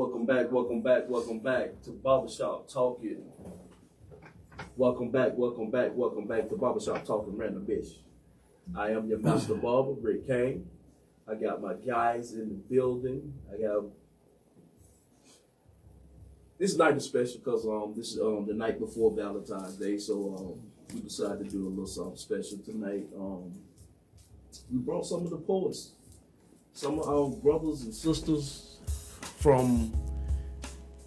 welcome back to Barbershop Talking. Welcome back to Barbershop Talking Random Bitch. I am your master barber, Rick Kane. I got my guys in the building. This night is special because this is the night before Valentine's Day, so we decided to do a little something special tonight. We brought some of the poets, some of our brothers and sisters from,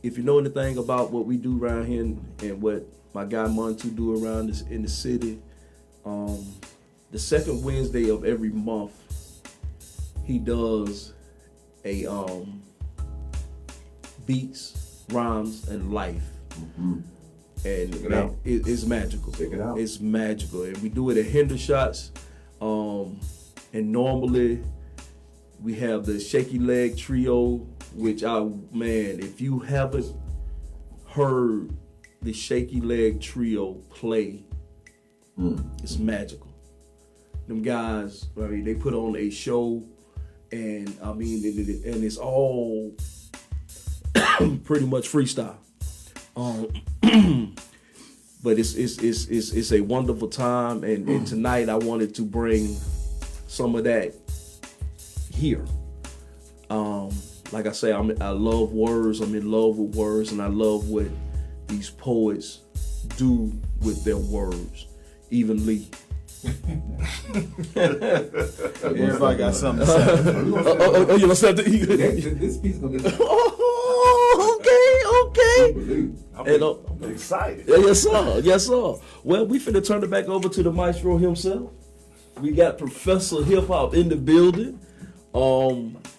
if you know anything about what we do around here and what my guy Montu do around this in the city, the second Wednesday of every month, he does a beats, rhymes, and life. Mm-hmm. And it's magical. Check it out. It's magical. And we do it at Hendershots. And normally we have the Shaky Leg Trio, which if you haven't heard the Shaky Leg Trio play, it's magical. Them guys, they put on a show, and and it's all pretty much freestyle. But it's a wonderful time, and tonight I wanted to bring some of that here. Like I say, I love words. I'm in love with words, and I love what these poets do with their words. Even Lee. Everybody got something to say. You know something? This piece is gonna get. Okay. I'm excited. Yes, sir. Well, we finna turn it back over to the maestro himself. We got Professor Hip Hop in the building.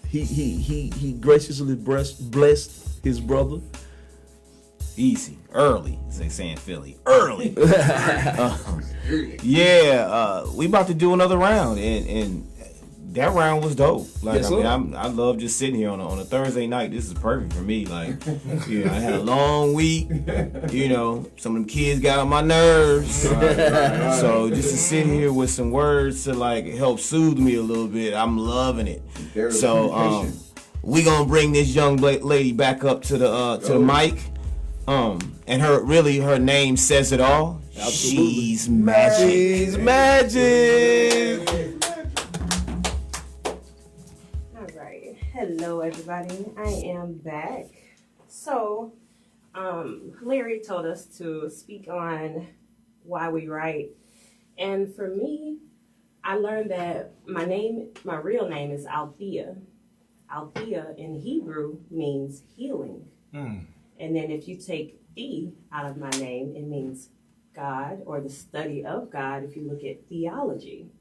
He graciously blessed his brother. Easy, early, as they say in Philly, early. We about to do another round, and that round was dope. Like, yes, I love just sitting here on a Thursday night. This is perfect for me. Like, I had a long week. Some of them kids got on my nerves. Right. So just to sit here with some words to like help soothe me a little bit, I'm loving it. So we gonna bring this young lady back up to the mic. And her name says it all. Absolutely. She's magic. She's magic. All right. Hello, everybody. I am back. So, Larry told us to speak on why we write. And for me, I learned that my real name is Althea. Althea in Hebrew means healing. And then if you take "the" out of my name, it means God, or the study of God, if you look at theology.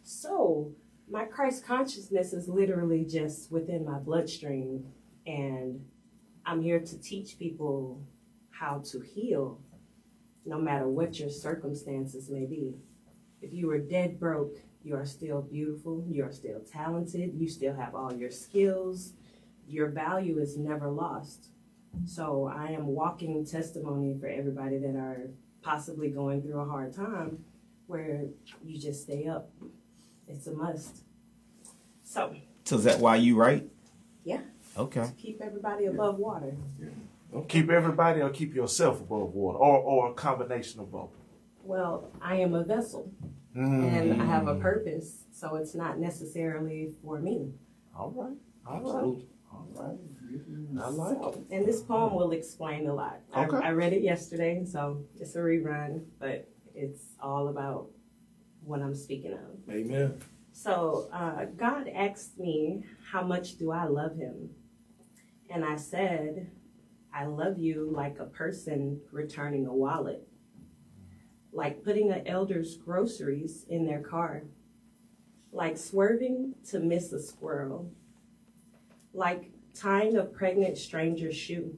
So my Christ consciousness is literally just within my bloodstream, and I'm here to teach people how to heal, no matter what your circumstances may be. If you were dead broke, you are still beautiful, you are still talented, you still have all your skills, your value is never lost. So I am walking testimony for everybody that are possibly going through a hard time, where you just stay up. It's a must. So is that why you write? Yeah. Okay. To keep everybody above water. Yeah. Keep everybody or keep yourself above water, or a combination of both. Well, I am a vessel, and I have a purpose, so it's not necessarily for me. All right. I like it. And this poem will explain a lot. Okay. I read it yesterday, so it's a rerun, but it's all about what I'm speaking of. Amen. So God asked me, how much do I love him? And I said, I love you like a person returning a wallet, like putting an elder's groceries in their car, like swerving to miss a squirrel, like tying a pregnant stranger's shoe,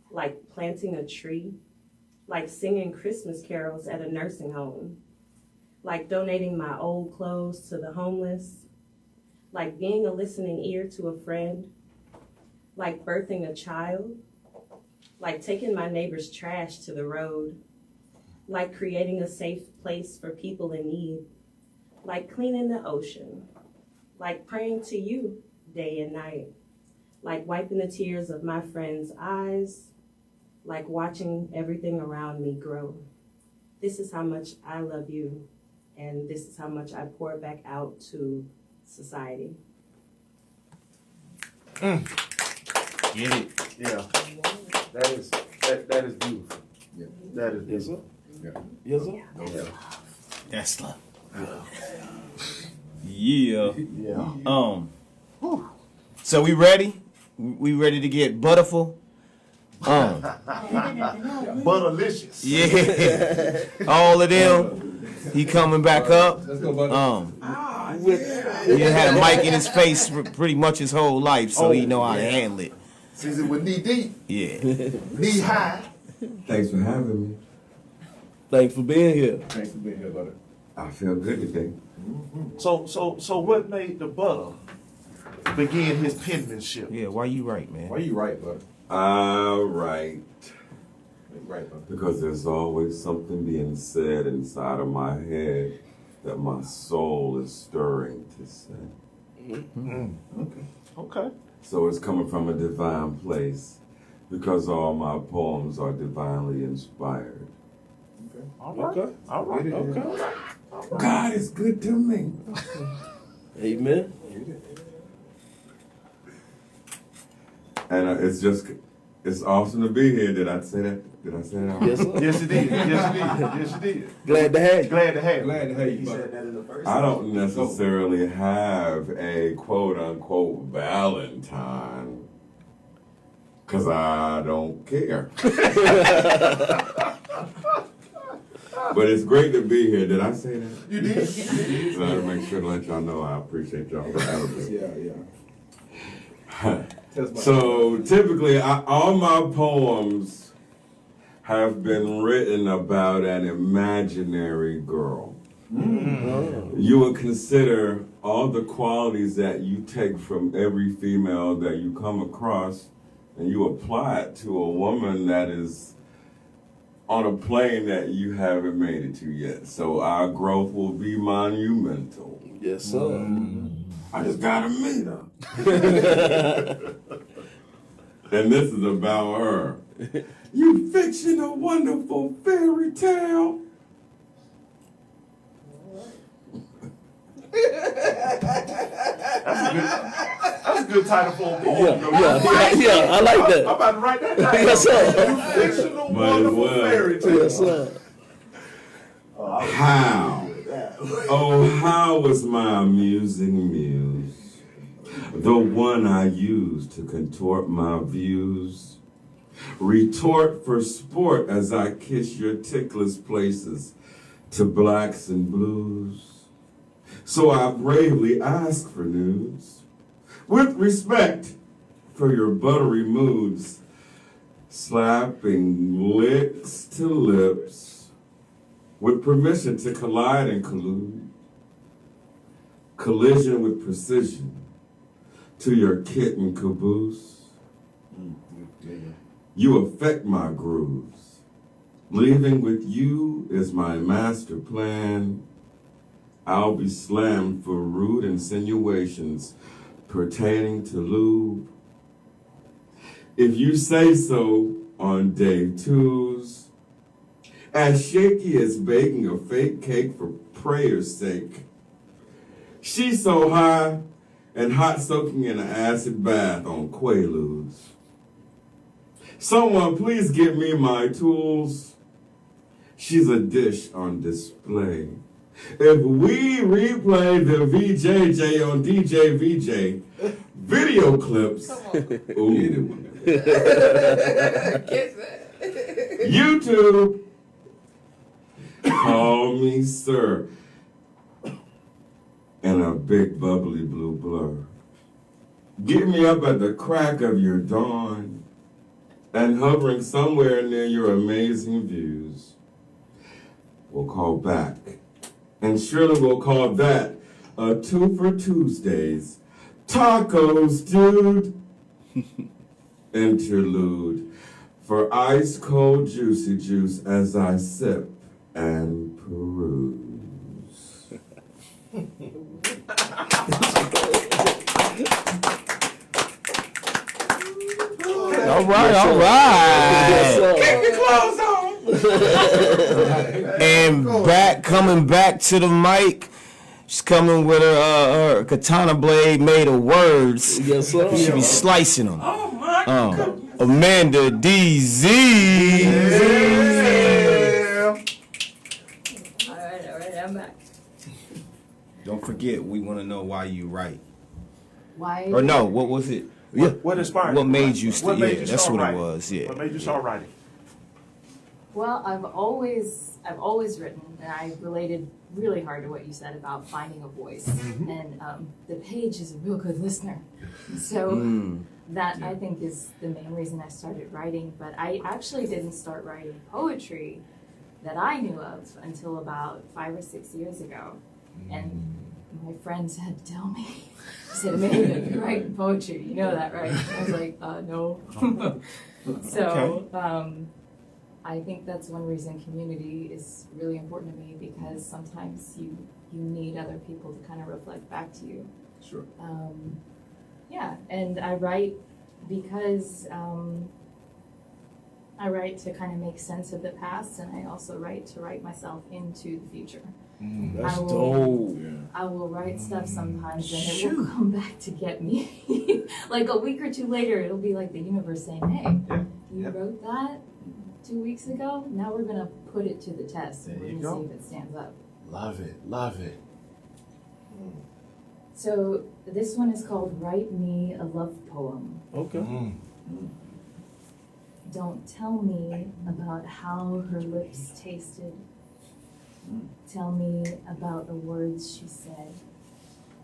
like planting a tree, like singing Christmas carols at a nursing home, like donating my old clothes to the homeless, like being a listening ear to a friend, like birthing a child, like taking my neighbor's trash to the road, like creating a safe place for people in need, like cleaning the ocean, like praying to you day and night, like wiping the tears of my friends' eyes, like watching everything around me grow. This is how much I love you, and this is how much I pour back out to society. Get it. Yeah. That is beautiful. Yeah. That is beautiful. Yes, sir. That's love. Yeah. Yeah. So we ready? We ready to get butterful? Butterlicious. Yeah. All of them. He coming back up. Let's go, buddy. He done had a mic in his face for pretty much his whole life, so he know how to handle it. Season with knee deep, Yeah. knee high. Thanks for having me. Thanks for being here. Thanks for being here, buddy. I feel good today. So what made the butter begin his penmanship? Yeah, why you right, man? Why you right, buddy? All right. You right, buddy. Because there's always something being said inside of my head that my soul is stirring to say. Okay. So it's coming from a divine place because all my poems are divinely inspired. All right. Okay. All right. Okay. God is good to me. Amen. And it's awesome to be here. Did I say that? Did I say that? Yes, sir. Yes, you did. Yes, you did. Yes, you did. Glad to have you. Glad to have you. Glad to have you, He buddy. said that in the first. I don't necessarily have a quote unquote Valentine because I don't care. But it's great to be here. Did I say that? You did. So I had to make sure to let y'all know I appreciate y'all for having me. Yeah. Tell us about So typically, all my poems have been written about an imaginary girl. You would consider all the qualities that you take from every female that you come across and you apply it to a woman that is on a plane that you haven't made it to yet. So our growth will be monumental. Yes, sir. I just gotta meet her. And this is about her. You fiction a wonderful fairy tale. That's a good title for a poem. Yeah, I like I'm that. about to write that down. Yes, sir. Fictional Might as wonderful well. fairy tale. Yes, sir. How? Oh, how was my amusing muse? The one I use to contort my views. Retort for sport as I kiss your ticklish places to blacks and blues. So I bravely ask for news. With respect for your buttery moods, slapping licks to lips, with permission to collide and collude, collision with precision to your kitten caboose. You affect my grooves. Leaving with you is my master plan. I'll be slammed for rude insinuations pertaining to lube. If you say so on day twos, as shaky as baking a fake cake for prayer's sake. She's so high and hot soaking in an acid bath on Quaaludes. Someone please give me my tools. She's a dish on display. If we replay the VJJ on DJ VJ video clips, ooh. YouTube, call me sir, and a big bubbly blue blur. Get me up at the crack of your dawn and hovering somewhere near your amazing views. We'll call back, and surely we'll call that a 2 for Tuesdays. Tacos, dude. Interlude for ice cold juicy juice as I sip and peruse. All right. And coming back to the mic. She's coming with her katana blade made of words. Yes, sir. She be slicing them. Oh my God. Amanda DZ. All right, I'm back. Don't forget, we want to know why you write. Why? Or no, what was it? What inspired What you? made you What made you that's start what writing? it was. Yeah. What made you start writing? Well, I've always written, and I related really hard to what you said about finding a voice. And the page is a real good listener, so that I think is the main reason I started writing. But I actually didn't start writing poetry that I knew of until about 5 or 6 years ago, and my friends had to tell me. They said, "Amanda, you're writing poetry. You know that, right?" I was like, "No." So. I think that's one reason community is really important to me, because sometimes you need other people to kind of reflect back to you. Sure. Yeah, and I write because I write to kind of make sense of the past, and I also write to write myself into the future. That's I will- dope. I will write stuff sometimes and it will come back to get me. Like a week or two later, it'll be like the universe saying, "Hey, you wrote that 2 weeks ago? Now we're gonna put it to the test and There we're you gonna go. see if it stands up." Love it. So this one is called Write Me a Love Poem. Okay. Don't tell me about how her lips tasted. Tell me about the words she said,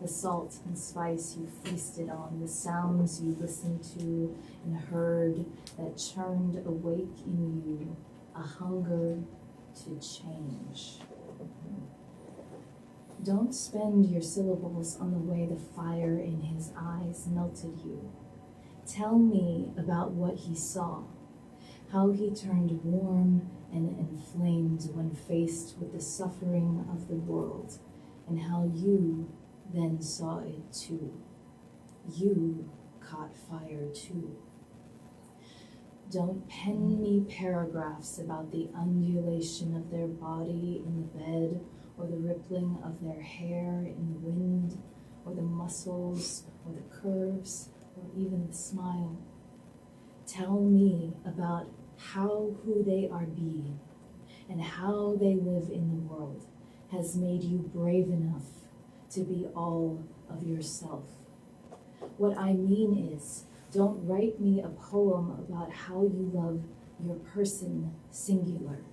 the salt and spice you feasted on, the sounds you listened to and heard that churned awake in you a hunger to change. Don't spend your syllables on the way the fire in his eyes melted you. Tell me about what he saw, how he turned warm and inflamed when faced with the suffering of the world, and how you then saw it too. You caught fire too. Don't pen me paragraphs about the undulation of their body in the bed, or the rippling of their hair in the wind, or the muscles, or the curves, or even the smile. Tell me about how who they are being and how they live in the world has made you brave enough to be all of yourself. What I mean is, don't write me a poem about how you love your person singular.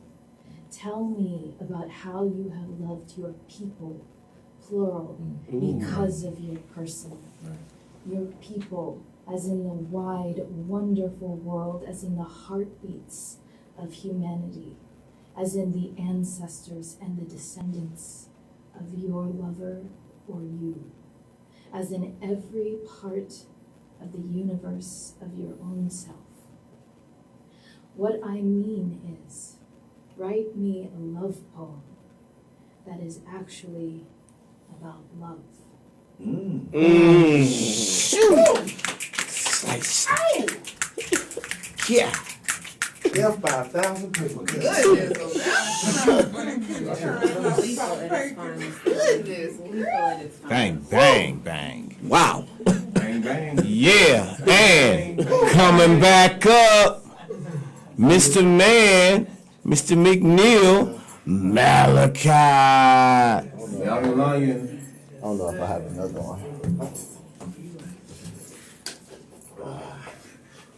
Tell me about how you have loved your people, plural, because of your person. Your people, as in the wide, wonderful world, as in the heartbeats of humanity, as in the ancestors and the descendants of your lover or you, as in every part of the universe of your own self. What I mean is, write me a love poem that is actually about love. Yeah. F by 1,000 people. Bang, bang, bang. Wow. Bang, bang. Yeah. And coming back up, Mr. Man, Mr. McNeil, Malachi. Young Lion. I don't know if I have another one.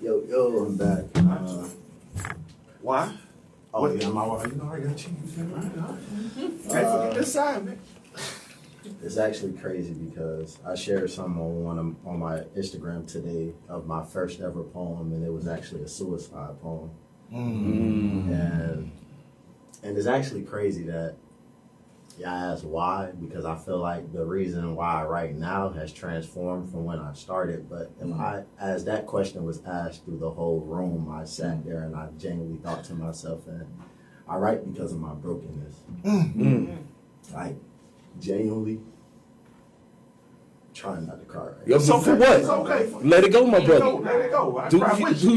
Yo, I'm back. Why? Oh, yeah, my wife. You know I got you. Hey, forget this side, man. It's actually crazy because I shared something on my Instagram today of my first ever poem, and it was actually a suicide poem. And it's actually crazy that I asked why, because I feel like the reason why I write now has transformed from when I started. But as that question was asked through the whole room, I sat there and I genuinely thought to myself, and I write because of my brokenness. Like, genuinely trying not to cry. Right? Yo, It's for okay. what? It's okay. Let it go, my Let it go. brother. Let it go. I Do cry you? with Do you.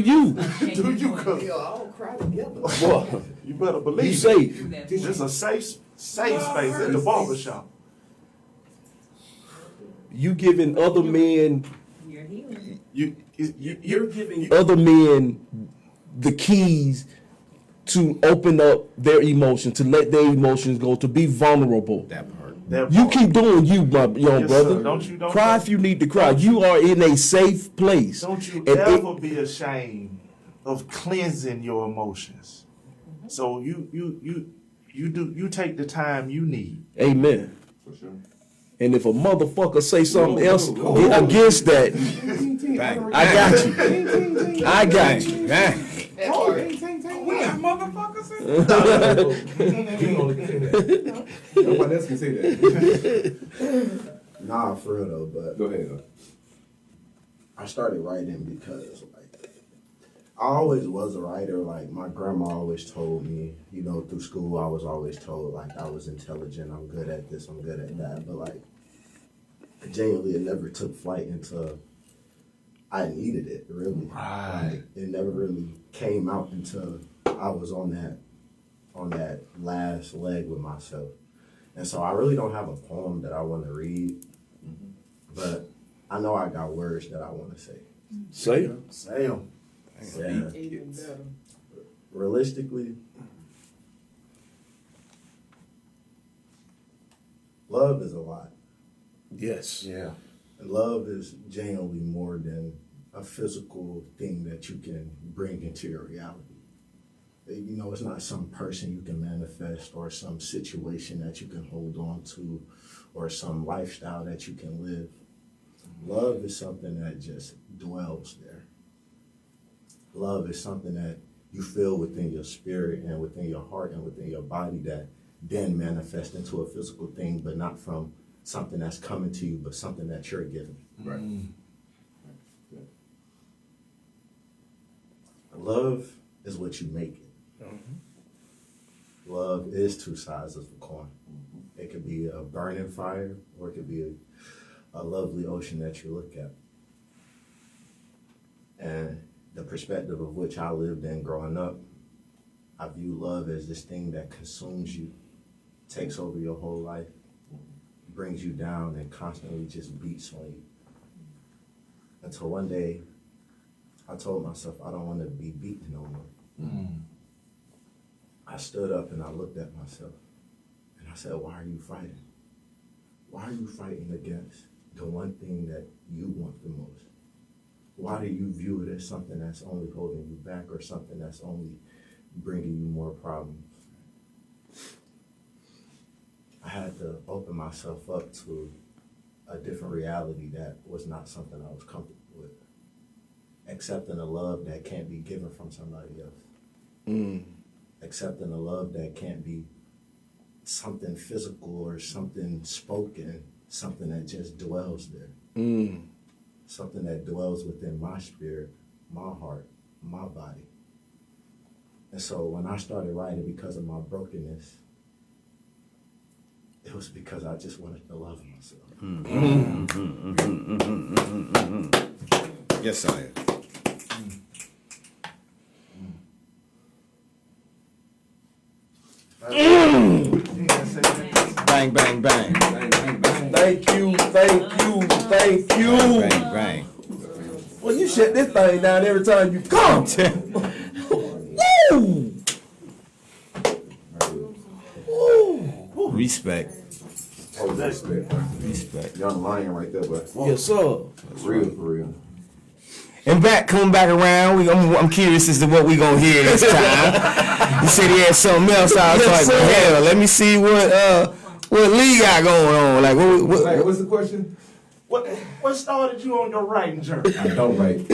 you? Do you? Cause I don't cry together. Boy, you better believe you it. safe. This is a safe space at the barbershop. You giving other men, You're giving other men the keys to open up their emotions, to let their emotions go, to be vulnerable. That part. That You part. keep doing you, my young Yes, brother. sir. Don't Cry if you need to cry. You are in a safe place. Don't you And ever be ashamed of cleansing your emotions. So you take the time you need. Amen. For sure. And if a motherfucker say something else against that, Bang. I got you. I got you. Bang. We got motherfuckers in there. You only can say that. Nobody else can say that. Nah, for real though, but Go ahead. I started writing because like I always was a writer. Like my grandma always told me, you know, through school I was always told like I was intelligent, I'm good at this, I'm good at that. But like genuinely it never took flight until I needed it, really. Right. Like, it never really came out until I was on that last leg with myself. And so I really don't have a poem that I want to read, but I know I got words that I want to say. Say it. Say 'em. Yeah. Realistically, love is a lot. Yes. Yeah. And love is genuinely more than a physical thing that you can bring into your reality. You know, it's not some person you can manifest or some situation that you can hold on to or some lifestyle that you can live. Love is something that just dwells there. Love is something that you feel within your spirit and within your heart and within your body that then manifests into a physical thing, but not from something that's coming to you, but something that you're given. Right. Love is what you make it. Love is two sides of a coin. It could be a burning fire, or it could be a lovely ocean that you look at. And the perspective of which I lived in growing up, I view love as this thing that consumes you, takes over your whole life, brings you down, and constantly just beats on you. Until one day, I told myself I don't want to be beaten no more. I stood up and I looked at myself and I said, why are you fighting? Why are you fighting against the one thing that you want the most? Why do you view it as something that's only holding you back or something that's only bringing you more problems? I had to open myself up to a different reality that was not something I was comfortable with. Accepting a love that can't be given from somebody else. Accepting a love that can't be something physical or something spoken, something that just dwells there. Something that dwells within my spirit, my heart, my body. And so when I started writing because of my brokenness, it was because I just wanted to love myself. Yes, I am. Bang, bang, bang. Bang, bang, bang. Thank you. Bang, bang. Well, you shut this thing down every time you come. Woo! Respect. Oh, respect. Respect. Young lion right there, but Yes, sir. real for real. And coming back around, I'm curious as to what we gonna hear this time. You said he had something else. I was Yes, like, sir. hell, let me see what Lee got going on. Like, Like, what's the question? What started you on your writing journey? I don't write. I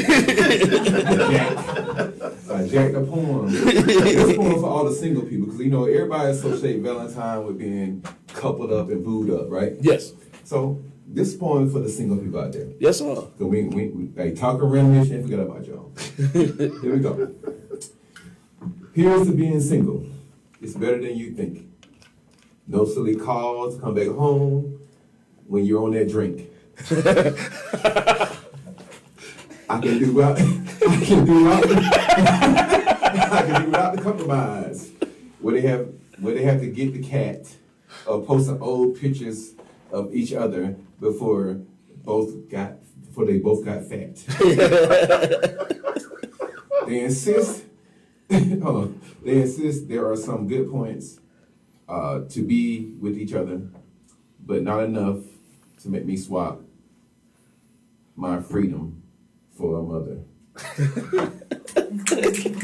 jacked a poem. This poem for all the single people, because you know everybody associate Valentine with being coupled up and booed up, right? Yes. So this poem is for the single people out there. Yes, sir. So we like talking reminiscing, forget about y'all. Here we go. Here's to being single. It's better than you think. No silly calls, come back home when you're on that drink. I can do without the compromise. Where they have to get the cat or post some old pictures of each other before they both got fat. They insist there are some good points to be with each other, but not enough to make me swap my freedom for a mother.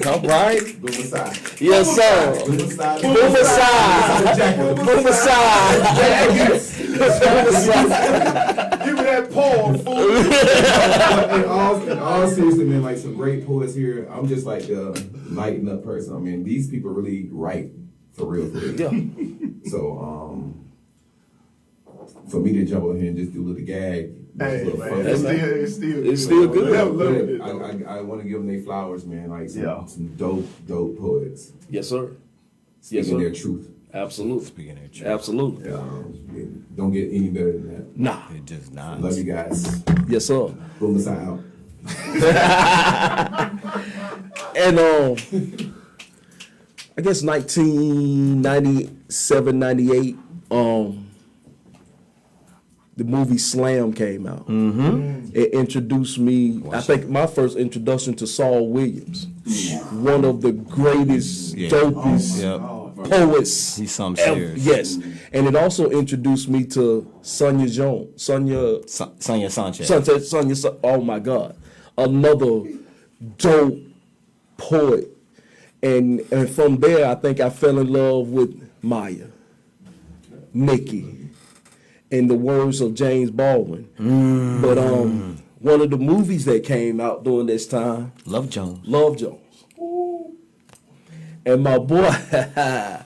All right. Boom aside. Yes, sir. Boom aside. Boom aside. Boom aside. Give me that poem, fool. In all seriousness, man, like some great poets here. I'm just like the lighten up person. I mean, these people really write for real. Yeah. So, for me to jump over here and just do a little gag. Hey, little man, fun. it's It's still good. I want to give them their flowers, man. Like some dope poets. Yes, sir. Speaking their truth. Absolutely. Speaking of truth. Absolutely. Don't get any better than that. Nah. It does not. Love you guys. Yes, sir. Boom aside out. And I guess 1997, 98, the movie Slam came out. Mm-hmm. It introduced me, I think my first introduction to Saul Williams, one of the greatest, dopest poets. He's something ever. serious. Yes. And it also introduced me to Sonia Sanchez. Oh my God. Another dope poet. And from there, I think I fell in love with Maya, Nikki, in the words of James Baldwin. But one of the movies that came out during this time, Love Jones. And my boy,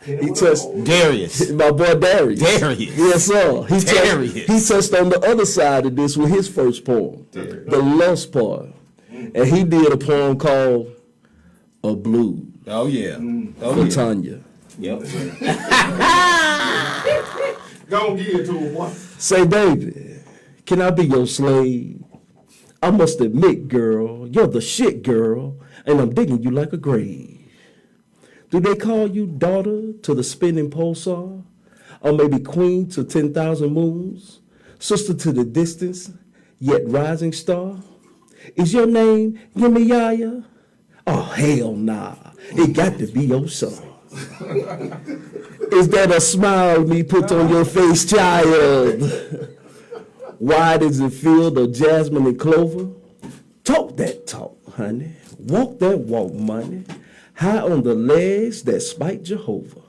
he touched Darius. my boy Darius. Darius. Yes, sir. He touched on the other side of this with his first poem, the lust part. And he did a poem called A Blues. Oh yeah. For Tanya. Yep. Go get it to him, boy. Say, baby, can I be your slave? I must admit, girl, you're the shit, girl, and I'm digging you like a grave. Do they call you daughter to the spinning pulsar? Or maybe queen to 10,000 moons? Sister to the distance, yet rising star? Is your name Yemiaya? Oh, hell nah. It got to be your son. Is that a smile me put on your face, child? Wide as the field of jasmine and clover? Talk that talk, honey. Walk that walk, money. High on the legs that spite Jehovah.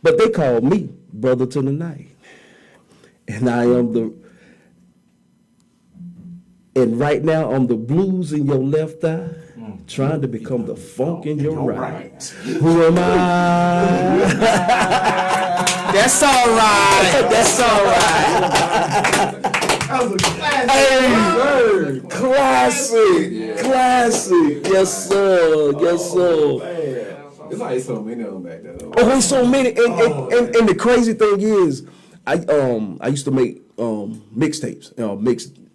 But they call me brother to the night. And right now I'm the blues in your left eye, trying to become the funk in your right. Who am I? That's all right. That's all right. That was a classic. Classic. Yes, sir. Yes, sir. There's like so many of them back there. Though. Oh, there's so many. And the crazy thing is, I used to make mixtapes,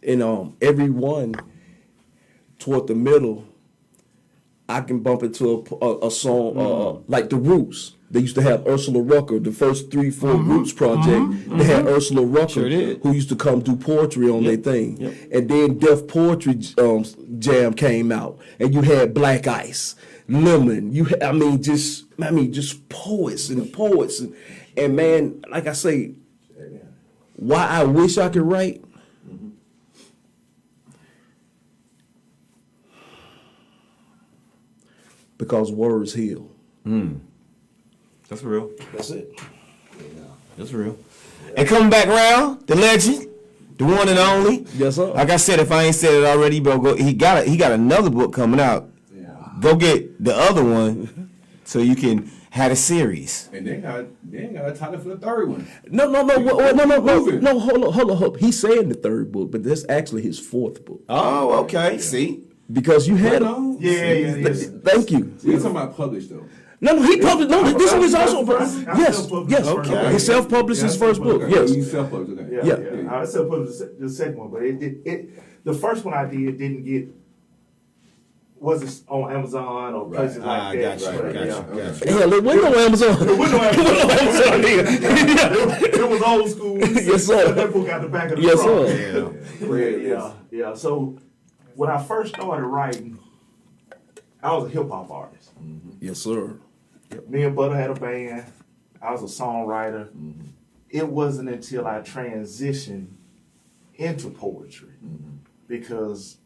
and every one toward the middle, I can bump into a song like The Roots. They used to have Ursula Rucker, the first 3-4 Roots project. They had Ursula Rucker, who used to come do poetry on their thing. And then Def Poetry Jam came out, and you had Black Ice, Lemon. Just poets, and man, like I say, why I wish I could write. Because words heal. That's real. That's it. That's real. And coming back around, the legend, the one and only. Yes, sir. Like I said, if I ain't said it already, bro, he got another book coming out. Yeah. Go get the other one so you can have a series. And they ain't got a title for the third one. No. Hold up. He's saying the third book, but that's actually his fourth book. Oh, okay. See? Because you had Yeah. Thank you. We're talking about published though. No, he published. No, this one is also. I Yes, self-published yes. the first Okay. one. He self-published his first book. Okay, Yes. you self-published, okay. Yeah. I self-published the second one, but the first one I did didn't get. Wasn't on Amazon or places like that. Gotcha. Hell, it wasn't on Amazon. It wasn't on Amazon. nigga. It was old school. Yes, sir. That book got the back of the Yes, trunk. sir. Yeah. So when I first started writing, I was a hip hop artist. Yes, sir. Me and Butter had a band. I was a songwriter. It wasn't until I transitioned into poetry because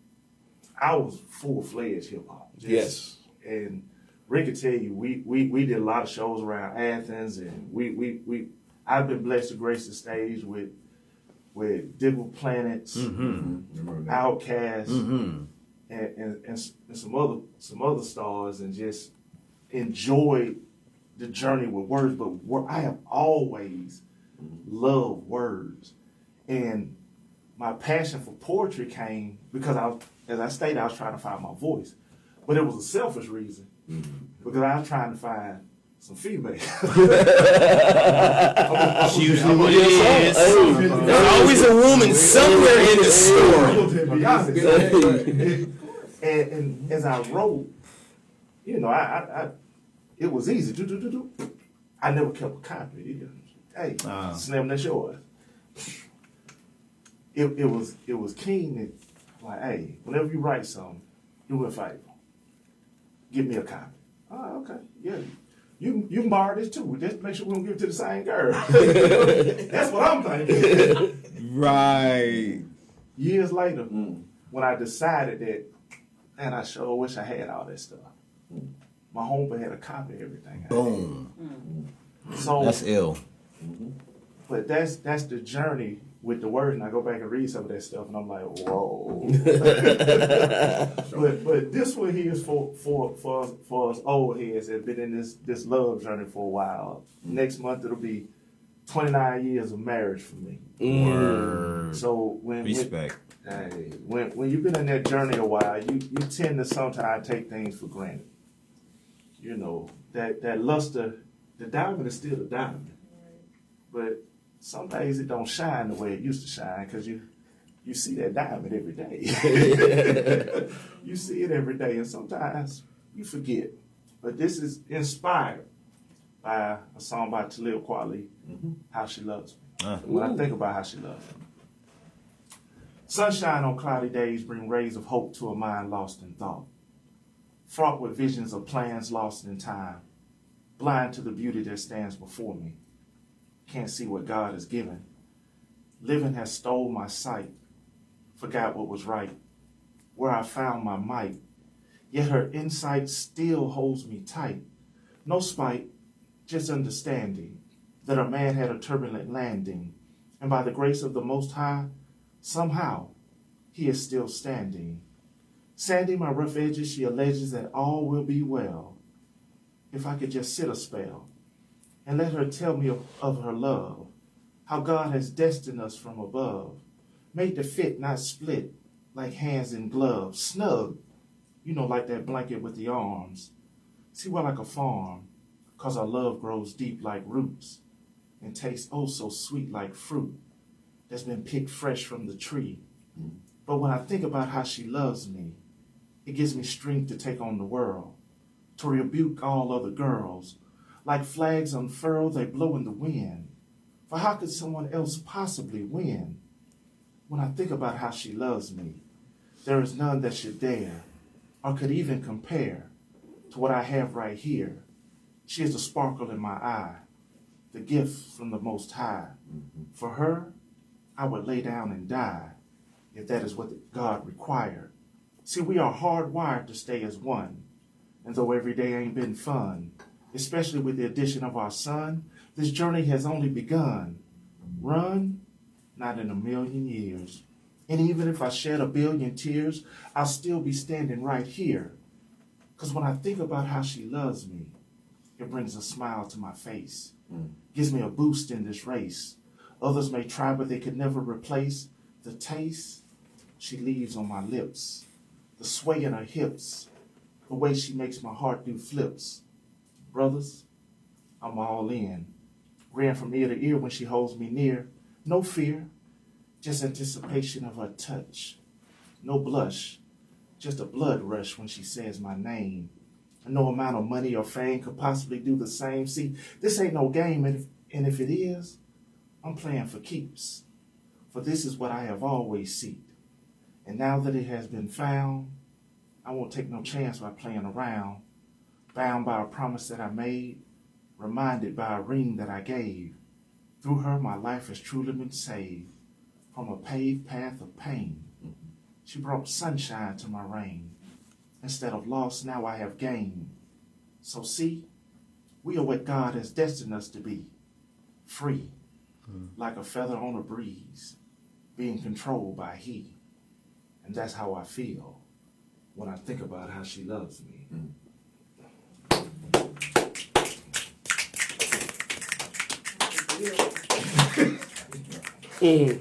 I was full-fledged hip hop. Yes. And Rick could tell you, we did a lot of shows around Athens, and I've been blessed to grace the stage with Diggle Planets, Outkast, and some other stars, and just enjoyed the journey with words. But I have always loved words, and my passion for poetry came because as I stated, I was trying to find my voice, but it was a selfish reason because I was trying to find some female. It's usually what it is. There's always a woman somewhere in the story. And as I wrote, I it was easy. I never kept a copy. Hey, Slim, that's yours. It was keen to, like, hey, whenever you write something, do me a favor. Give me a copy. Oh, okay, yeah. You can borrow this too. Just make sure we don't give it to the same girl. That's what I'm thinking. Right. Years later, when I decided that, man, I sure wish I had all that stuff. My homeboy had a copy of everything. Boom. So That's ill. But that's the journey with the word, and I go back and read some of that stuff, and I'm like, whoa. but this one here is for us old heads that have been in this love journey for a while. Next month it'll be 29 years of marriage for me. Word. So Respect. when you've been in that journey a while, you tend to sometimes take things for granted. You know, that luster, the diamond is still a diamond, but some days it don't shine the way it used to shine because you see that diamond every day. You see it every day, and sometimes you forget. But this is inspired by a song by Talib Kweli, How She Loves Me. When I think about how she loves me. Sunshine on cloudy days bring rays of hope to a mind lost in thought, fraught with visions of plans lost in time, blind to the beauty that stands before me. Can't see what God has given. Living has stole my sight, forgot what was right, where I found my might. Yet her insight still holds me tight. No spite, just understanding that a man had a turbulent landing, and by the grace of the Most High, somehow he is still standing. Sanding my rough edges, she alleges that all will be well if I could just sit a spell and let her tell me of her love, how God has destined us from above, made to fit, not split, like hands in gloves, snug, like that blanket with the arms. See, we're like a farm, 'cause our love grows deep like roots and tastes oh so sweet like fruit that's been picked fresh from the tree. But when I think about how she loves me, it gives me strength to take on the world, to rebuke all other girls. Like flags unfurled, they blow in the wind. For how could someone else possibly win? When I think about how she loves me, there is none that should dare or could even compare to what I have right here. She is the sparkle in my eye, the gift from the Most High. For her, I would lay down and die if that is what God required. See, we are hardwired to stay as one, and though every day ain't been fun, especially with the addition of our son, this journey has only begun. Run? Not in a million years. And even if I shed a billion tears, I'll still be standing right here. 'Cause when I think about how she loves me, it brings a smile to my face. Gives me a boost in this race. Others may try, but they could never replace the taste she leaves on my lips, the sway in her hips, the way she makes my heart do flips. Brothers, I'm all in. Grin from ear to ear when she holds me near. No fear, just anticipation of her touch. No blush, just a blood rush when she says my name. No amount of money or fame could possibly do the same. See, this ain't no game, and if it is, I'm playing for keeps. For this is what I have always seeked. And now that it has been found, I won't take no chance by playing around. Bound by a promise that I made, reminded by a ring that I gave. Through her, my life has truly been saved from a paved path of pain. She brought sunshine to my rain. Instead of loss, now I have gained. So see, we are what God has destined us to be. Free, like a feather on a breeze, being controlled by He. And that's how I feel when I think about how she loves me. That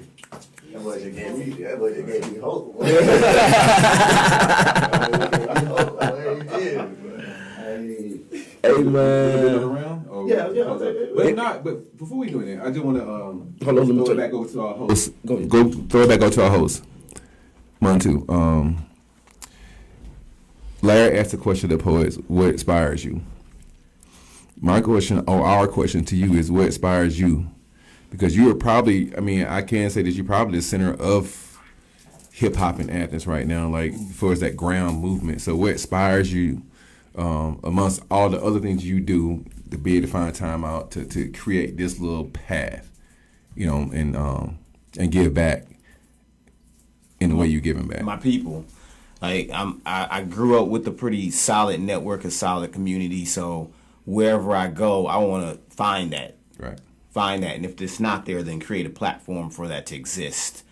boy just gave me hope. Hey man. Around? Or, Yeah. But not. But before we do that, I just want to Hold on, let me throw tell it you. back over to our host. Go. Throw it back over to our host. Montu. Larry asked the question to the poets: what inspires you? My question, or our question to you, is what inspires you? Because you are probably, I mean, I can say that you're probably the center of hip hop in Athens right now, like for that ground movement. So what inspires you amongst all the other things you do to be able to find time out to create this little path, you know, and give back in the way you're giving back? My people. Like I grew up with a pretty solid network, a solid community. So wherever I go, I want to find that. Right. Find that, and if it's not there, then create a platform for that to exist.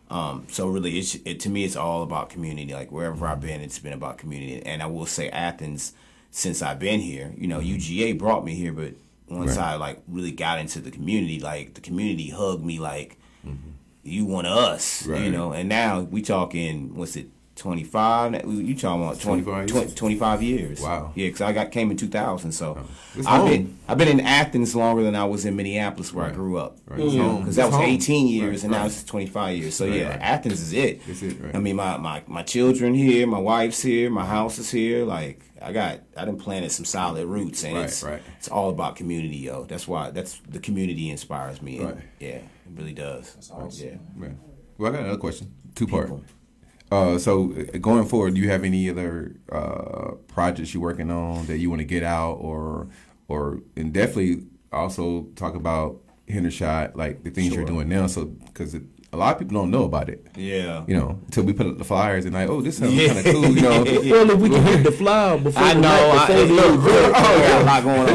So really, to me, it's all about community. Like wherever I've been, it's been about community. And I will say, Athens, since I've been here, you know, UGA brought me here, but once I like really got into the community, like the community hugged me like you one of us, you know. And now we talking, what's it? 25. You talking about 25 years? Wow. Yeah, because I came in 2000, so It's I've been in Athens longer than I was in Minneapolis where I grew up. Right. Because that was It's home. 18 years, Right, and now right. it's 25 years. So Right, yeah, right. Athens is it. It's it, right. I mean, my children here, my wife's here, my house is here. Like I done planted some solid roots, and it's all about community, yo. That's the community inspires me. And, Right. yeah, it really does. That's awesome. Yeah. Right. Well, I got another question. Two-part. People. So going forward, do you have any other projects you're working on that you want to get out, or and definitely also talk about Hendershot, like the things you're doing now, so because a lot of people don't know about it. Yeah. You know, until we put up the flyers and like, oh, this sounds kind of cool. You know, Well, if we can get the flower before I the know. night, before the event. I got a lot going on. I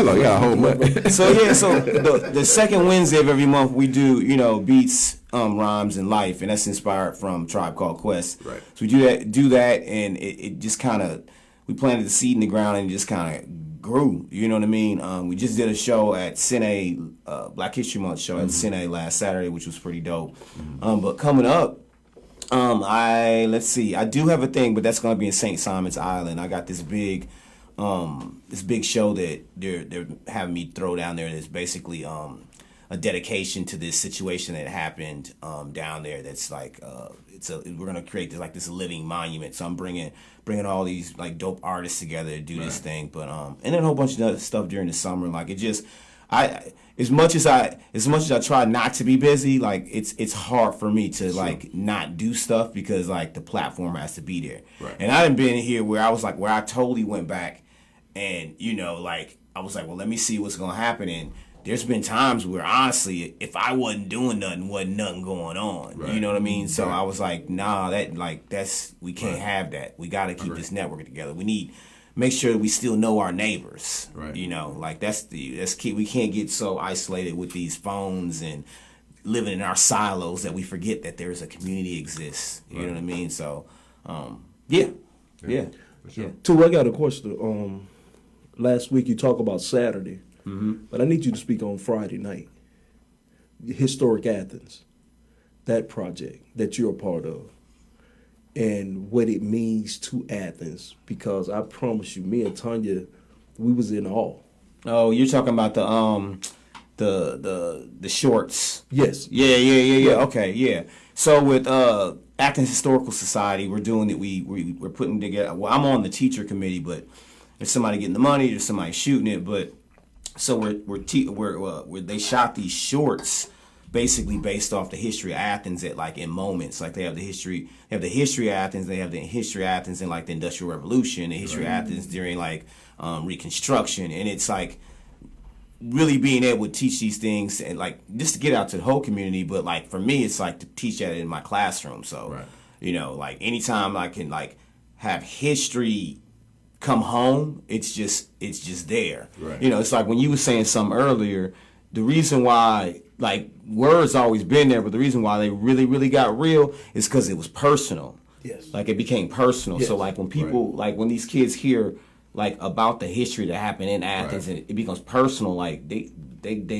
know, you got a whole month. So the second Wednesday of every month we do, you know, beats, rhymes, and life, and that's inspired from Tribe Called Quest. Right. So we do that, and it just kind of, we planted the seed in the ground and it just kind of grew. You know what I mean? We just did a show at Cine, Black History Month show at Cine last Saturday, which was pretty dope. But coming up, let's see, I do have a thing, but that's gonna be in St. Simon's Island. I got this big show that they're having me throw down there. That's basically a dedication to this situation that happened down there. That's like we're gonna create this living monument. So I'm bringing all these like dope artists together to do this thing. But and then a whole bunch of other stuff during the summer. Like it just as much as I try not to be busy, like it's hard for me to like not do stuff because like the platform has to be there. Right. And I done been here where I totally went back and, you know, like I was like, well, let me see what's gonna happen. And there's been times where honestly, if I wasn't doing nothing, wasn't nothing going on. Right. You know what I mean? So I was like, nah, we can't have that. We gotta keep this network together. We need make sure that we still know our neighbors. Right. You know, like that's key. We can't get so isolated with these phones and living in our silos that we forget that there's a community exists. You know what I mean? So yeah. Too, I got a question. Last week you talked about Saturday, but I need you to speak on Friday night. Historic Athens, that project that you're a part of, and what it means to Athens. Because I promise you, me and Tanya we was in awe. Oh, you're talking about the shorts. Yes. Yeah. Okay, yeah. So with Athens Historical Society, we're doing it. We're putting together. Well, I'm on the teacher committee, but there's somebody getting the money. There's somebody shooting it. But so they shot these shorts basically based off the history of Athens in moments. Like they have the history of Athens. They have the history of Athens in like the Industrial Revolution, the history of Athens during like Reconstruction, and it's like really being able to teach these things and like just to get out to the whole community. But like for me, it's like to teach that in my classroom. So like anytime I can like have history come home, it's just there. Right. It's like when you were saying something earlier, the reason why like words always been there, but the reason why they really, really got real is because it was personal. Yes. Like it became personal. Yes. So like when people like when these kids hear like about the history that happened in Athens and it becomes personal, like they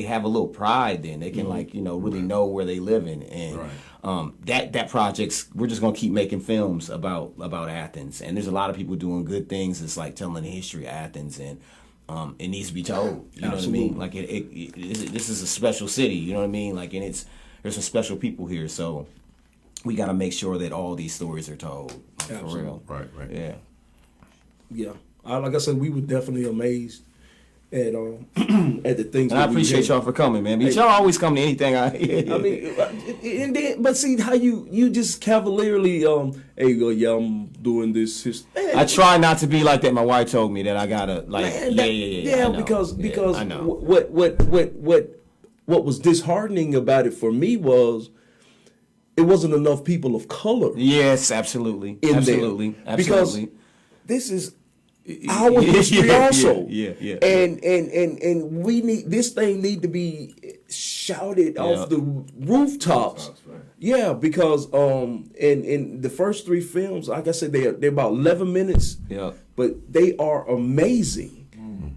have a little pride then. They can like, really know where they live in. And that project's, we're just gonna keep making films about Athens. And there's a lot of people doing good things. It's like telling the history of Athens, and it needs to be told. You know what I mean? Like this is a special city, you know what I mean? Like, and there's some special people here, so we gotta make sure that all these stories are told. Like, for real. Right. Yeah. Yeah. Like I said, we were definitely amazed at the things. And I appreciate y'all for coming, man. Y'all always come to anything. I mean, and then, but see how you just cavalierly, I'm doing this. I try not to be like that. My wife told me that I gotta like, because I know. What was disheartening about it for me was it wasn't enough people of color. Yes, absolutely, absolutely. Because this is our history also. Yeah. And we need this thing need to be shouted off the rooftops. Right. Yeah, because in the first 3 films, like I said, they're about 11 minutes. Yeah. But they are amazing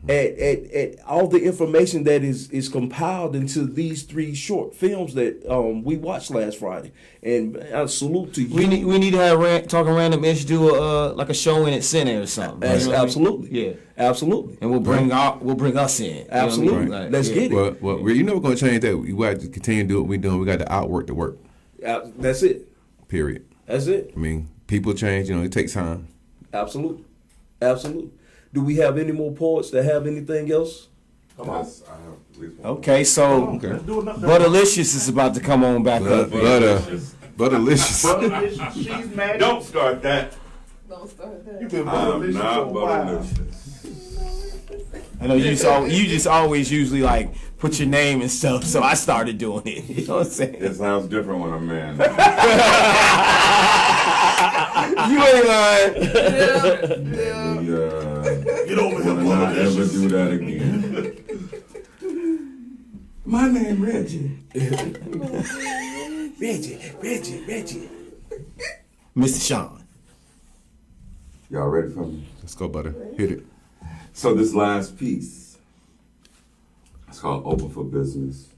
at all the information that is compiled into these 3 short films that we watched last Friday. And I salute to you. We need to have Talking Random Ish do a show in at Center or something. Absolutely. Yeah. Absolutely. And we'll bring us in. Absolutely. You know what I mean? Let's get it. Well, we're going to change that. We got to continue to do what we're doing. We got to outwork the work. That's it. Period. That's it. I mean, people change. It takes time. Absolutely. Do we have any more poets that have anything else? Yes, I have at least one. Okay, so Butterlicious is about to come on back up. Butterlicious. She's mad. Don't start that. You've been I'm Butterlicious not for a while. Butterlicious. I know you just always usually like put your name and stuff, so I started doing it. You know what I'm saying? It sounds different when I'm man. You ain't lying. Get over here, not ever do that again. My name Reggie. Reggie. Mr. Sean. Y'all ready for me? Let's go, butter. Hit it. So this last piece, it's called Open for Business.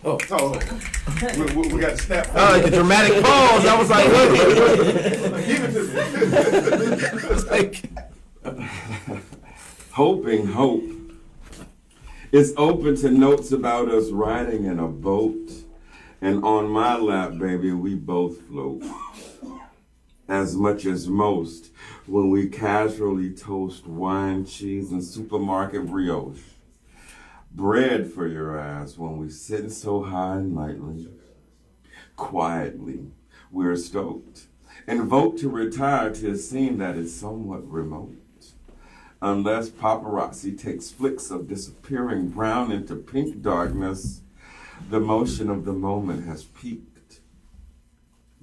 Oh, we got to snap. The dramatic pause. I was like, wait. Give it to me. It's like, Hoping Hope is open to notes about us riding in a boat, and on my lap, baby, we both float. As much as most when we casually toast wine, cheese, and supermarket brioche. Bread for your ass when we sit so high and lightly. Quietly, we're stoked and vote to retire to a scene that is somewhat remote. Unless paparazzi takes flicks of disappearing brown into pink darkness, the motion of the moment has peaked.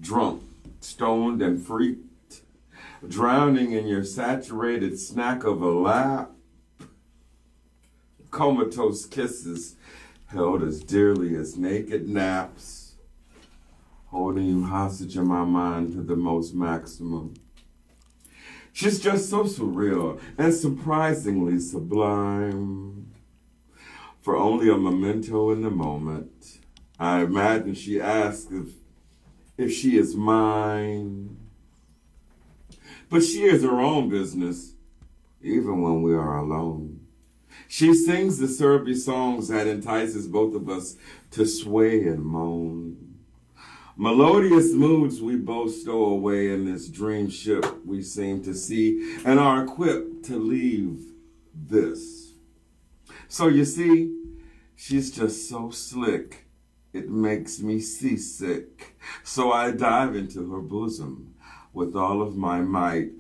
Drunk, stoned, and freaked, drowning in your saturated snack of a lap. Comatose kisses held as dearly as naked naps, holding you hostage in my mind to the most maximum. She's just so surreal and surprisingly sublime. For only a memento in the moment, I imagine she asks if she is mine. but she is her own business, even when we are alone. She sings the syrupy songs that entices both of us to sway and moan. Melodious moods we both stow away in this dream ship we seem to see and are equipped to leave this. So you see, she's just so slick, it makes me seasick. So I dive into her bosom with all of my might.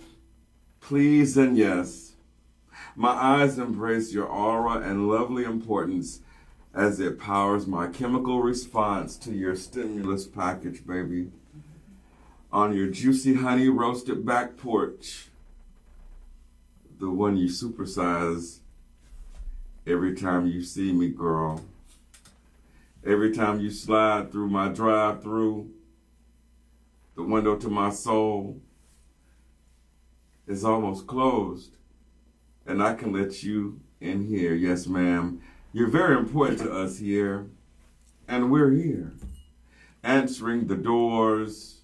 Please and yes, my eyes embrace your aura and lovely importance as it powers my chemical response to your stimulus package, baby. On your juicy honey roasted back porch, the one you supersize every time you see me, girl. Every time you slide through my drive-through, the window to my soul is almost closed, and I can let you in here. Yes, ma'am. You're very important to us here, and we're here, answering the doors.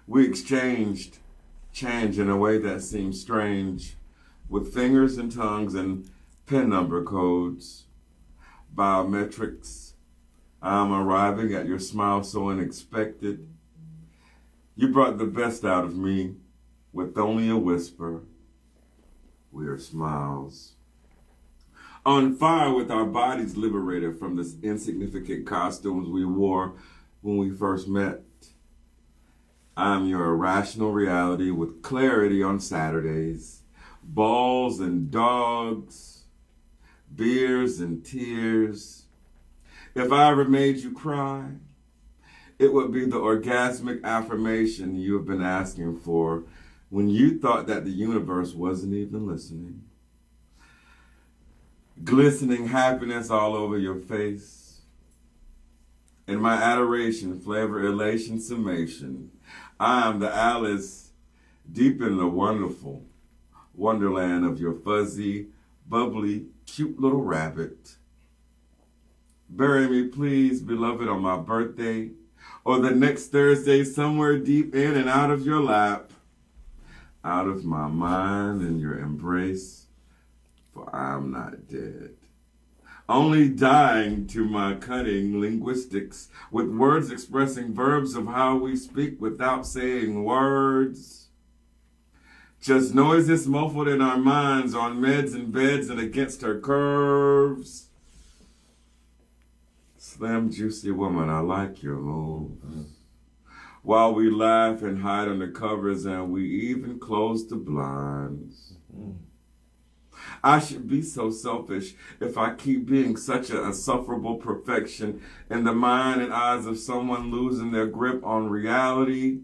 We exchanged change in a way that seems strange, with fingers and tongues and PIN number codes, biometrics. I'm arriving at your smile so unexpected. You brought the best out of me with only a whisper. We are smiles. On fire with our bodies liberated from the insignificant costumes we wore when we first met. I'm your irrational reality with clarity on Saturdays, balls and dogs, beers and tears. If I ever made you cry, it would be the orgasmic affirmation you have been asking for when you thought that the universe wasn't even listening. Glistening happiness all over your face. In my adoration, flavor, elation, summation, I am the Alice deep in the wonderful wonderland of your fuzzy, bubbly, cute little rabbit. Bury me, please, beloved, on my birthday, or the next Thursday somewhere deep in and out of your lap, out of my mind and your embrace. For I'm not dead, only dying to my cunning linguistics, with words expressing verbs of how we speak without saying words. Just noises muffled in our minds on meds and beds and against her curves. Slim, juicy woman, I like your moves. While we laugh and hide under covers and we even close the blinds. I should be so selfish if I keep being such an insufferable perfection in the mind and eyes of someone losing their grip on reality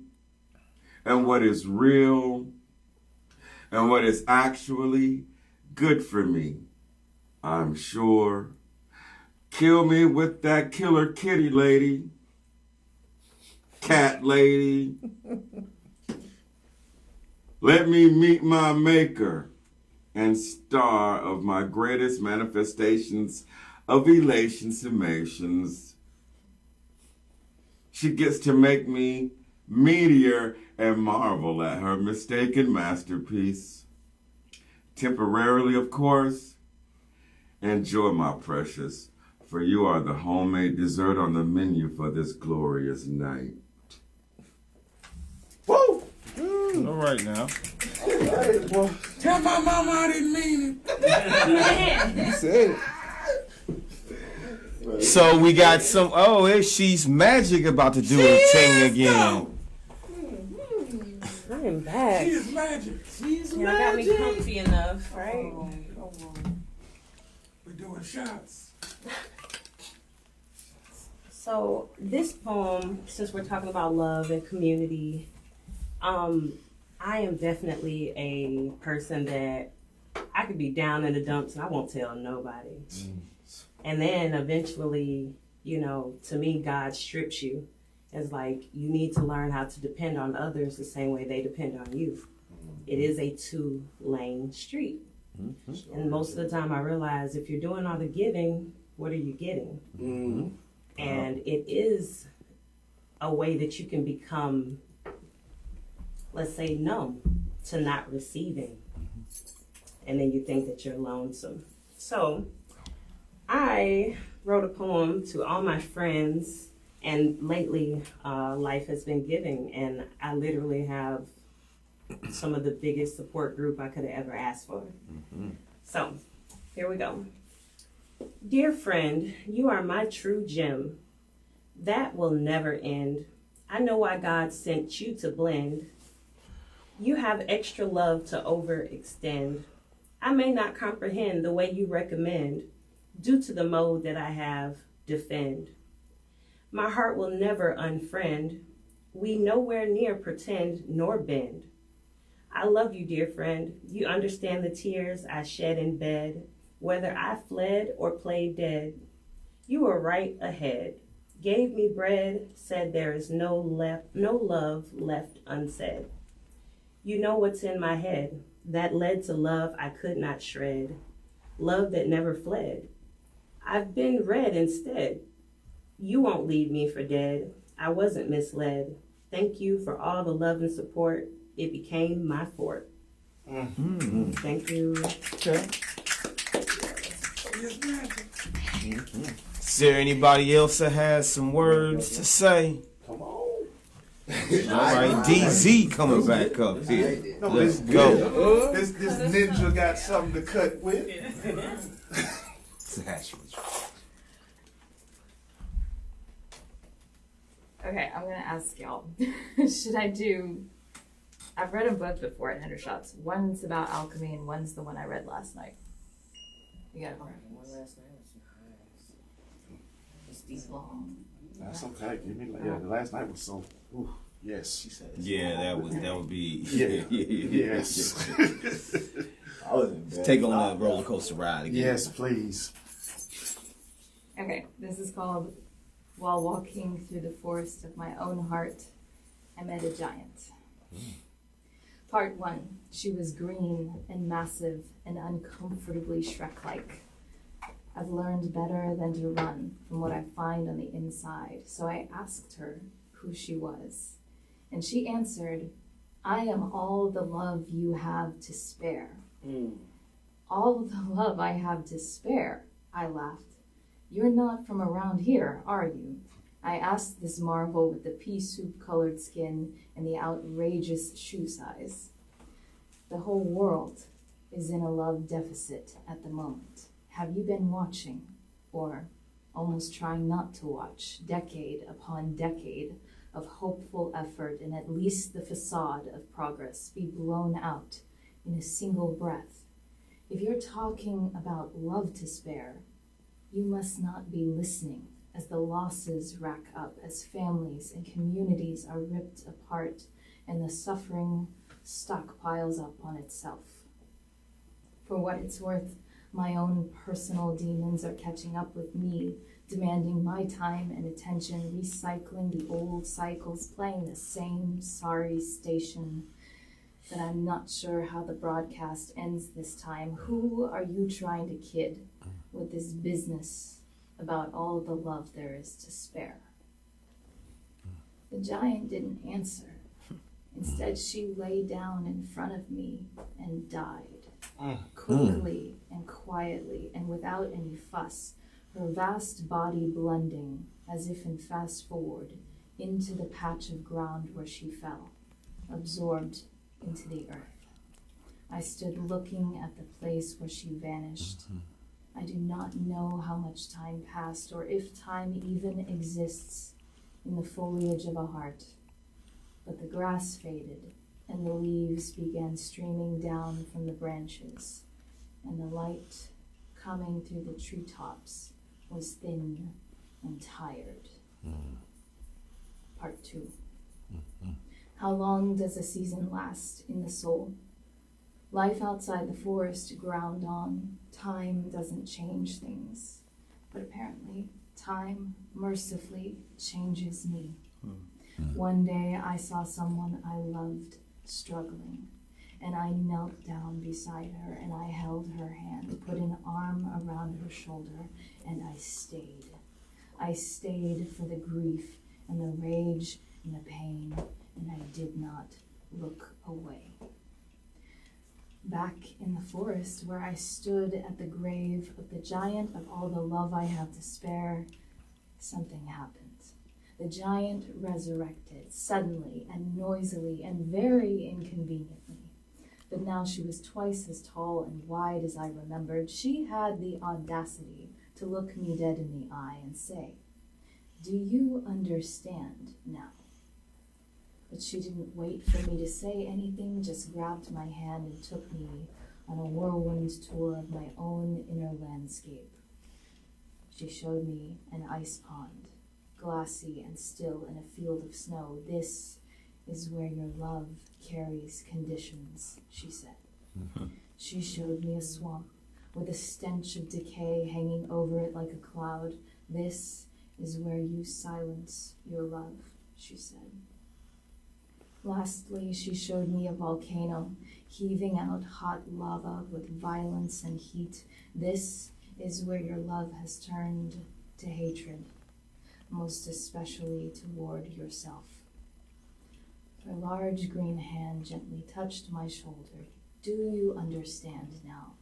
and what is real and what is actually good for me, I'm sure. Kill me with that killer kitty lady, cat lady. Let me meet my maker and star of my greatest manifestations of elation summations. She gets to make me meteor and marvel at her mistaken masterpiece. Temporarily, of course. Enjoy, my precious, for you are the homemade dessert on the menu for this glorious night. Whoa! All right now. Tell my mama I didn't mean it. You said it. So we got some. Oh, she's magic about to do a thing again. I am back. She is magic. Y'all got me comfy enough, right? We're doing shots. So this poem, since we're talking about love and community, I am definitely a person that I could be down in the dumps and I won't tell nobody. And then eventually, you know, to me, God strips you. It's like you need to learn how to depend on others the same way they depend on you. It is a 2-lane street. And most of the time I realize if you're doing all the giving, what are you getting? And it is a way that you can become let's say, no to not receiving. And then you think that you're lonesome. So I wrote a poem to all my friends, and lately life has been giving, and I literally have some of the biggest support group I could have ever asked for. So here we go. Dear friend, you are my true gem. That will never end. I know why God sent you to blend. You have extra love to overextend. I may not comprehend the way you recommend, due to the mode that I have, defend. My heart will never unfriend. We nowhere near pretend nor bend. I love you, dear friend. You understand the tears I shed in bed, whether I fled or played dead. You were right ahead, gave me bread, said there is no love left unsaid. You know what's in my head, that led to love I could not shred, love that never fled. I've been read instead. You won't leave me for dead. I wasn't misled. Thank you for all the love and support. It became my fort. Thank you. Okay. Is there anybody else that has some words to say? Come on. All right, DZ coming back up here. Let's go. This ninja got something to cut with. Okay, I'm gonna ask y'all. Should I do? I've read a book before at Hendershots. One's about alchemy, and one's the one I read last night. You got one last night. It's deep long. That's okay. Give me the last night was so. Ooh, yes, she said. Yeah, that would be. Yeah. Yes. I was in bed. Take on that roller coaster ride again. Yes, please. Okay, this is called "While Walking Through the Forest of My Own Heart, I Met a Giant." Part 1. She was green and massive and uncomfortably Shrek-like. I've learned better than to run from what I find on the inside, so I asked her who she was. And she answered, I am all the love you have to spare. All the love I have to spare, I laughed. You're not from around here, are you? I asked this marvel with the pea soup colored skin and the outrageous shoe size. The whole world is in a love deficit at the moment. Have you been watching, or almost trying not to watch, decade upon decade of hopeful effort and at least the facade of progress be blown out in a single breath? If you're talking about love to spare, you must not be listening as the losses rack up, as families and communities are ripped apart and the suffering stockpiles up on itself. For what it's worth, my own personal demons are catching up with me, demanding my time and attention, recycling the old cycles, playing the same sorry station. But I'm not sure how the broadcast ends this time. Who are you trying to kid with this business about all the love there is to spare? The giant didn't answer. Instead, she lay down in front of me and died. Quickly and quietly and without any fuss, her vast body blending, as if in fast forward, into the patch of ground where she fell, absorbed into the earth. I stood looking at the place where she vanished. I do not know how much time passed, or if time even exists in the foliage of a heart. But the grass faded, and the leaves began streaming down from the branches, and the light coming through the treetops was thin and tired. Part 2. How long does a season last in the soul? Life outside the forest ground on. Time doesn't change things, but apparently time mercifully changes me. One day I saw someone I loved struggling, and I knelt down beside her and I held her hand, put an arm around her shoulder, and I stayed. I stayed for the grief and the rage and the pain, and I did not look away. Back in the forest where I stood at the grave of the giant of all the love I have to spare, something happened. The giant resurrected suddenly and noisily and very inconveniently. But now she was twice as tall and wide as I remembered. She had the audacity to look me dead in the eye and say, "Do you understand now?" But she didn't wait for me to say anything, just grabbed my hand and took me on a whirlwind tour of my own inner landscape. She showed me an ice pond, glassy and still in a field of snow. "This is where your love carries conditions," she said. She showed me a swamp with a stench of decay hanging over it like a cloud. "This is where you silence your love," she said. Lastly, she showed me a volcano heaving out hot lava with violence and heat. "This is where your love has turned to hatred, most especially toward yourself." Her large green hand gently touched my shoulder. "Do you understand now?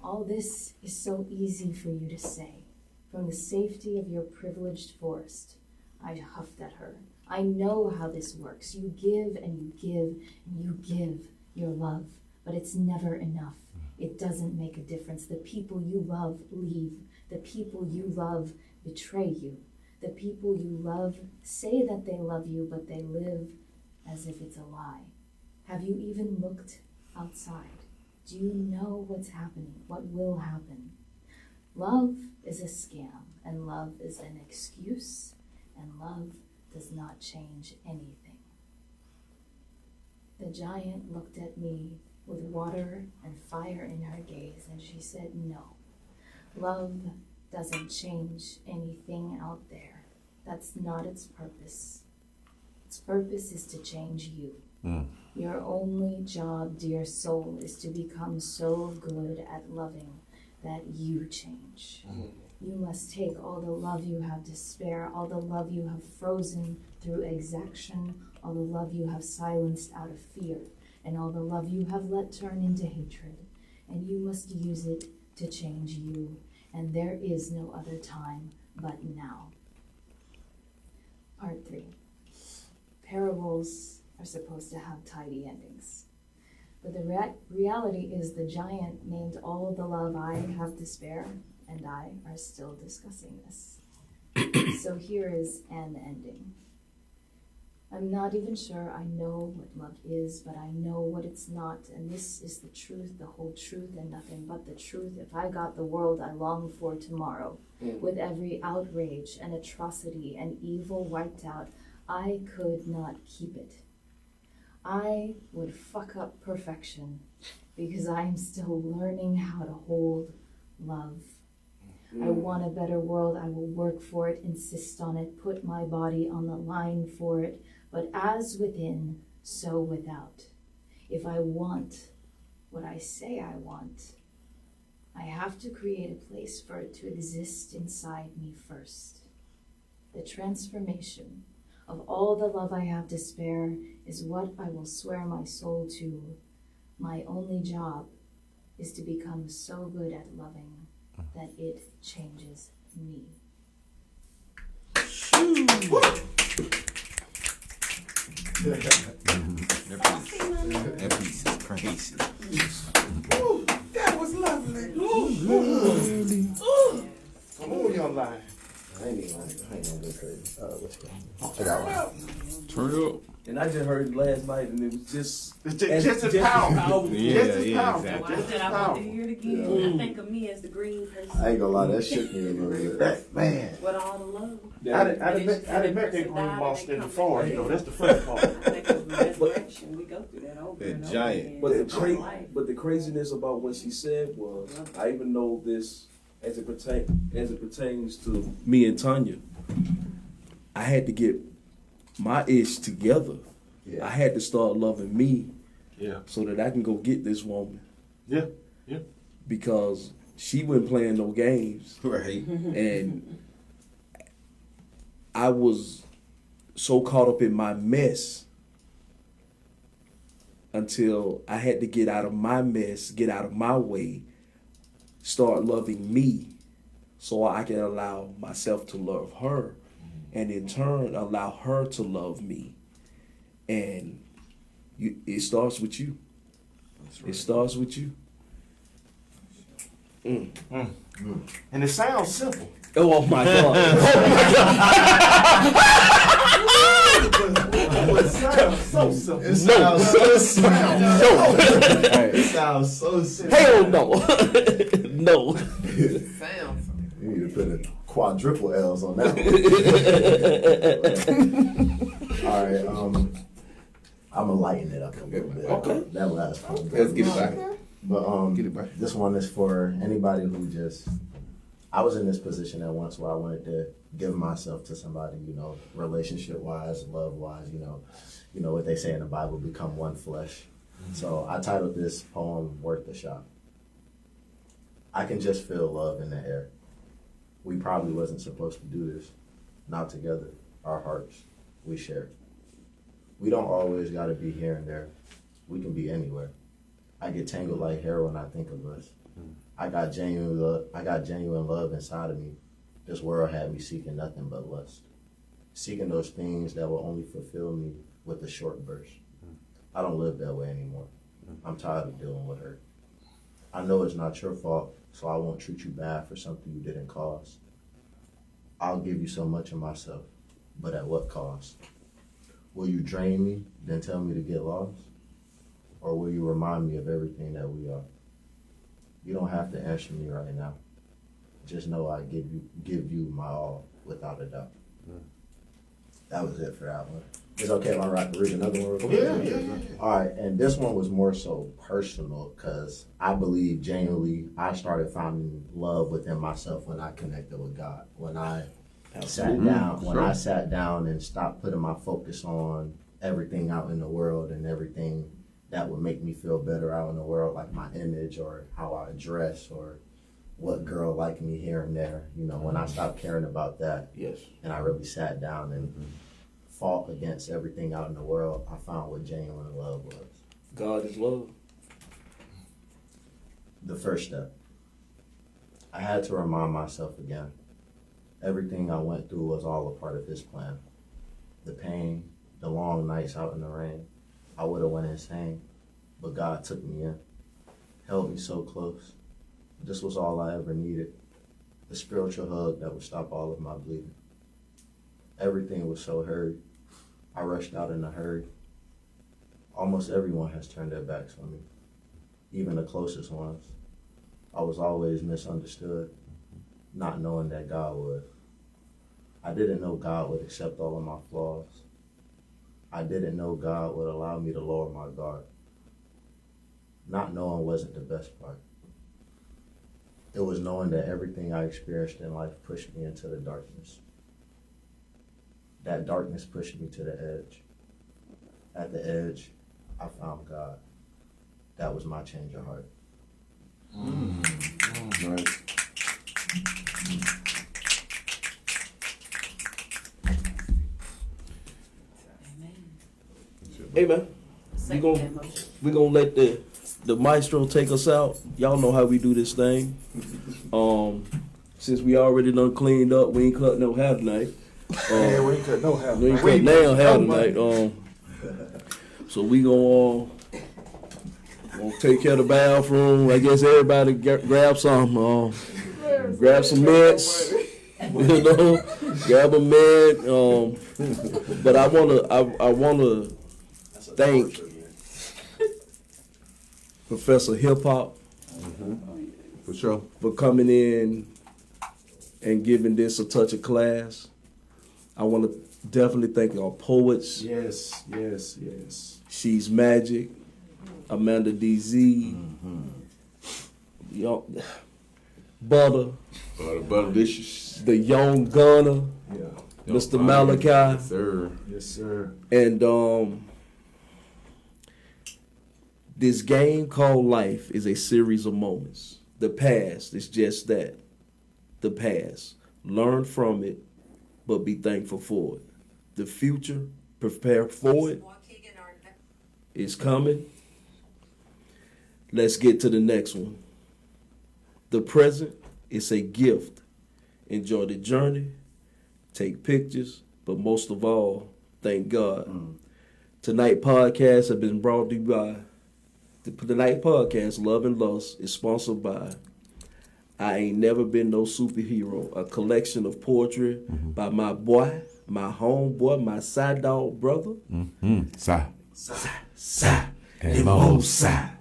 All this is so easy for you to say. From the safety of your privileged forest," I huffed at her. "I know how this works. You give and you give and you give your love, but it's never enough. It doesn't make a difference. The people you love leave. The people you love betray you. The people you love say that they love you, but they live as if it's a lie. Have you even looked outside? Do you know what's happening? What will happen? Love is a scam, and love is an excuse, and love does not change anything." The giant looked at me with water and fire in her gaze, and she said, "No, love doesn't change anything out there. That's not its purpose. Its purpose is to change you. Your only job, dear soul, is to become so good at loving that you change. You must take all the love you have to spare, all the love you have frozen through exaction, all the love you have silenced out of fear, and all the love you have let turn into hatred, and you must use it to change you, and there is no other time but now." Part 3. Parables are supposed to have tidy endings. But the reality is the giant named all the love I have to spare, and I are still discussing this. So here is an ending. I'm not even sure I know what love is, but I know what it's not, and this is the truth, the whole truth, and nothing but the truth. If I got the world I long for tomorrow, with every outrage and atrocity and evil wiped out, I could not keep it. I would fuck up perfection because I am still learning how to hold love. I want a better world. I will work for it, insist on it, put my body on the line for it. But as within, so without. If I want what I say I want, I have to create a place for it to exist inside me first. The transformation of all the love I have to spare is what I will swear my soul to. My only job is to become so good at loving that it changes me. That piece is crazy. That was lovely. Come on, young lion. I ain't gonna go crazy. What's going on? I got one. Turn up. And I just heard it last night, and it was just It's just as powerful. Yeah, Just as yeah, powerful. exactly. I said I want to hear it again. I think of me as the green person. I ain't gonna lie, that shook me a little bit. Man. With all the love. I done met that green monster in the forest, though. That's the funny part. I think of the resurrection. We go through that over That and over giant. again. But the craziness about what she said was, I even know this as it pertains to me and Tanya. I had to get my ish together. Yeah. I had to start loving me, Yeah. so that I can go get this woman, Yeah. Yeah. because she wasn't playing no games, Right. and I was so caught up in my mess until I had to get out of my mess, get out of my way, start loving me so I can allow myself to love her, and in turn allow her to love me. And it starts with you. It starts with you. And it sounds simple. Oh my God. It sounds so simple. It sounds so simple. No. It sounds so simple. Hell no. No. You need to put a quadruple L's on that one. All right, I'm gonna lighten it up a little bit. Okay. That last one. Let's get it back. But Get it back. this one is for anybody who just. I was in this position at once where I wanted to give myself to somebody, you know, relationship wise, love wise, you know what they say in the Bible, become one flesh. So I titled this poem "Worth the Shot." I can just feel love in the air. We probably wasn't supposed to do this. Not together. Our hearts, we share. We don't always gotta be here and there. We can be anywhere. I get tangled like hair when I think of us. I got genuine love inside of me. This world had me seeking nothing but lust. Seeking those things that will only fulfill me with a short burst. I don't live that way anymore. I'm tired of dealing with hurt. I know it's not your fault, so I won't treat you bad for something you didn't cause. I'll give you so much of myself, but at what cost? Will you drain me, then tell me to get lost? Or will you remind me of everything that we are? You don't have to answer me right now. Just know I give you my all, without a doubt. That was it for that one. It's okay if I read another one real quick? Yeah. All right, and this one was more so personal because I believe genuinely I started finding love within myself when I connected with God. When I sat down and stopped putting my focus on everything out in the world and everything that would make me feel better out in the world, like my image or how I dress or what girl liked me here and there. You know, when I stopped caring about that, Yes. and I really sat down and fought against everything out in the world, I found what genuine love was. God is love. The first step. I had to remind myself again. Everything I went through was all a part of His plan. The pain, the long nights out in the rain, I would have went insane, but God took me in, held me so close. This was all I ever needed. A spiritual hug that would stop all of my bleeding. Everything was so hurried. I rushed out in a hurry. Almost everyone has turned their backs on me, even the closest ones. I was always misunderstood, not knowing that God would. I didn't know God would accept all of my flaws. I didn't know God would allow me to lower my guard. Not knowing wasn't the best part. It was knowing that everything I experienced in life pushed me into the darkness. That darkness pushed me to the edge. At the edge, I found God. That was my change of heart. Nice. Hey man, we gonna let the maestro take us out. Y'all know how we do this thing. Since we already done cleaned up, we ain't cut no hair tonight. We ain't cut no hair. We ain't cut nail hair tonight. So we gonna take care of the bathroom. I guess everybody grab some mints. You know, grab a mint. But I wanna thank Professor Hip Hop For sure. for coming in and giving this a touch of class. I want to definitely thank our poets. Yes. She's Magic, Amanda DZ, Butter, Butter dishes. the Young Gunner, Yeah. Mr. Malachi, Yes, sir. Yes, sir. and this game called life is a series of moments. The past is just that, the past. Learn from it, but be thankful for it. The future, prepare for it. It's coming, Let's get to the next one. The present is a gift. Enjoy the journey, take pictures, but most of all, thank God. Tonight podcast have been brought to you by the Night Podcast, Love and Lust, is sponsored by I Ain't Never Been No Superhero, a collection of poetry by my boy, my homeboy, my side dog brother. And more side.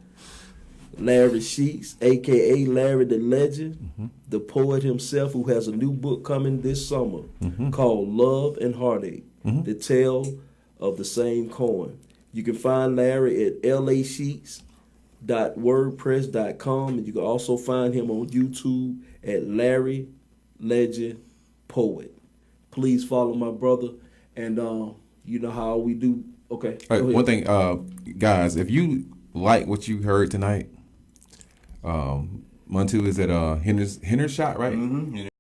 Larry Sheets, a.k.a. Larry the Legend, the poet himself who has a new book coming this summer called Love and Heartache, the tale of the same coin. You can find Larry at lasheets.wordpress.com, and you can also find him on YouTube at Larry Legend Poet. Please follow my brother, and you know how we do. Okay. All right, one thing, guys, if you like what you heard tonight, Montu is at Hendershot, right?